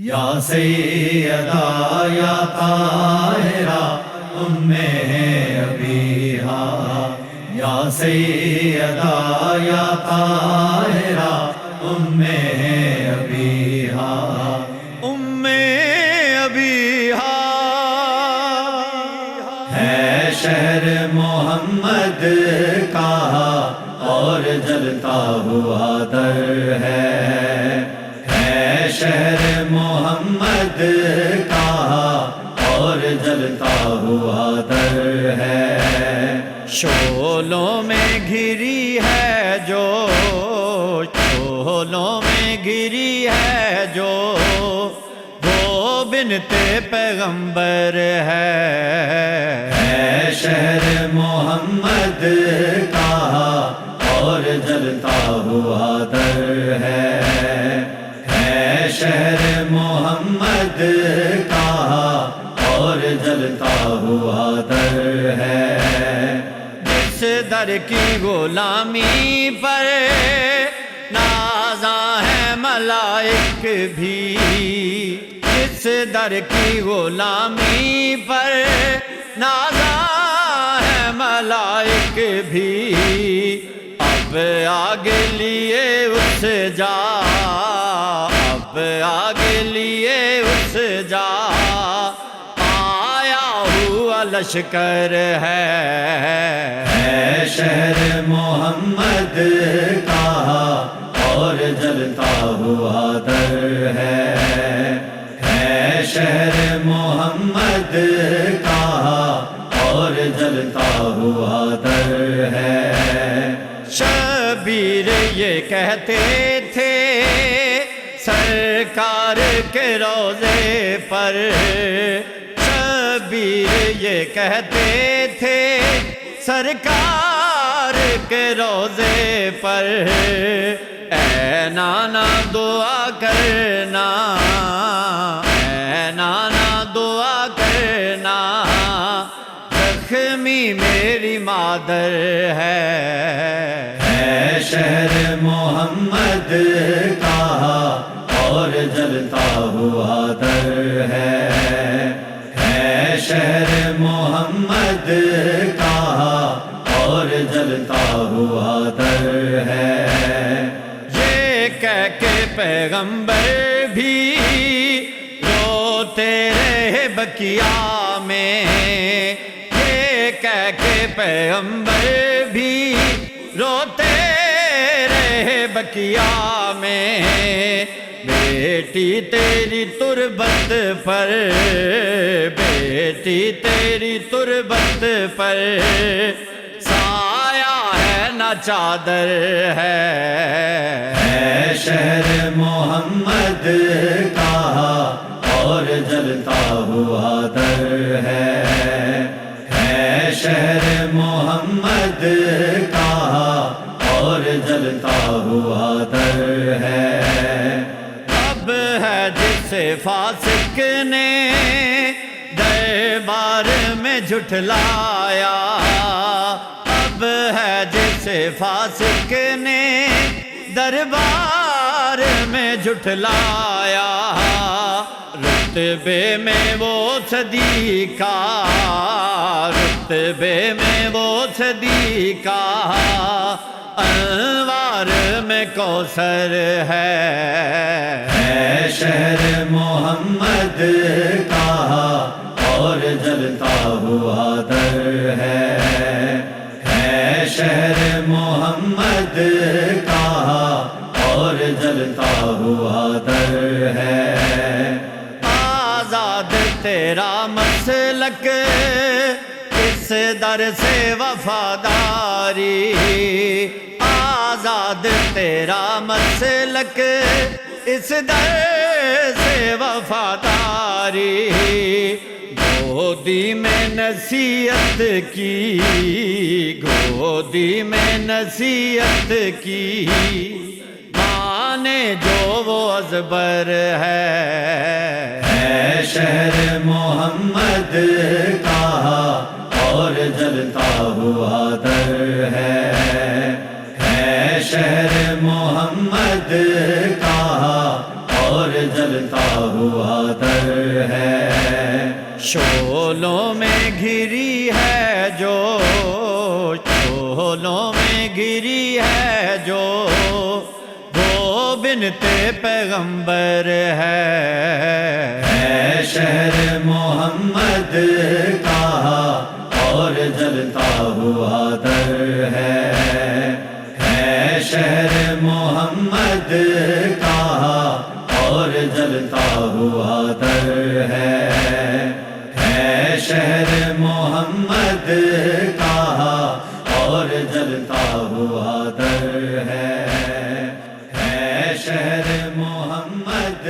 یا سیدہ یا طاہرہ ام ابیہا، یا سیدہ یا طاہرہ ام ابیہا، ام ابیہا ہے شہر محمد کا اور جلتا ہوا در ہے شہر محمد کا اور جلتا ہوا در ہے، شعلوں میں گھری ہے جو، شعلوں میں گھری ہے جو، وہ بنت پیغمبر ہے شہر محمد کا اور جلتا ہوا در ہے شہر محمد کا اور جلتا ہوا در ہے، جس در کی غلامی پر نازاں ہے ملائک بھی، جس در کی غلامی پر نازاں ہے ملائک بھی، اب آگے لیے اس جا، اب آگے لیے اس جا آیا ہوا لشکر ہے شہر محمد کا اور جلتا ہوا در ہے شہر محمد کا اور جلتا ہوا در ہے، شبیر یہ کہتے تھے سرکار کے روضے پر، شبیر یہ کہتے تھے سرکار کے روضے پر، اے نانا دعا کرنا، اے نانا دعا کرنا، زخمی میری مادر ہے شہر محمد کا اور جلتا ہوا در ہے شہر محمد کا اور جلتا ہوا در ہے، یہ کہہ کے پیغمبر بھی روتے رہے بقیہ میں، یہ کہہ کے پیغمبر بھی روتے رہے بقیہ میں، بیٹی تیری تربت پر، بیٹی تیری تربت پر سایہ ہے نہ چادر ہے شہر محمد کا اور جلتا ہوا در ہے شہر محمد کا اور جلتا ہوا در ہے، اب ہے جسے فاسق نے دربار میں جھٹلایا، اب ہے جسے فاسق نے دربار میں جھٹلایا، رتبے میں وہ صدیقہ، رتبے میں وہ صدیقہ، انوار میں کوثر ہے شہر محمد کا اور جلتا ہوا در ہے شہر محمد کا اور جلتا ہوا در ہے، آزاد تیرا مسلک اس در سے وفاداری، آزاد تیرا مسلک اس در سے وفاداری، گودی میں نصیحت کی، گودی میں نصیحت کی، مانے جو وہ ازبر ہے شہر محمد کا اور جلتا ہوا در ہے شہر محمد کا اور جلتا ہوا ہوا در ہے، شعلوں میں گھری ہے جو، شعلوں میں گھری ہے جو، وہ بنت پیغمبر ہے شہر محمد کا اور جلتا ہوا در ہے شہر محمد کا اور جلتا ہوا در ہے شہر محمد کا اور جلتا ہوا در ہے شہر محمد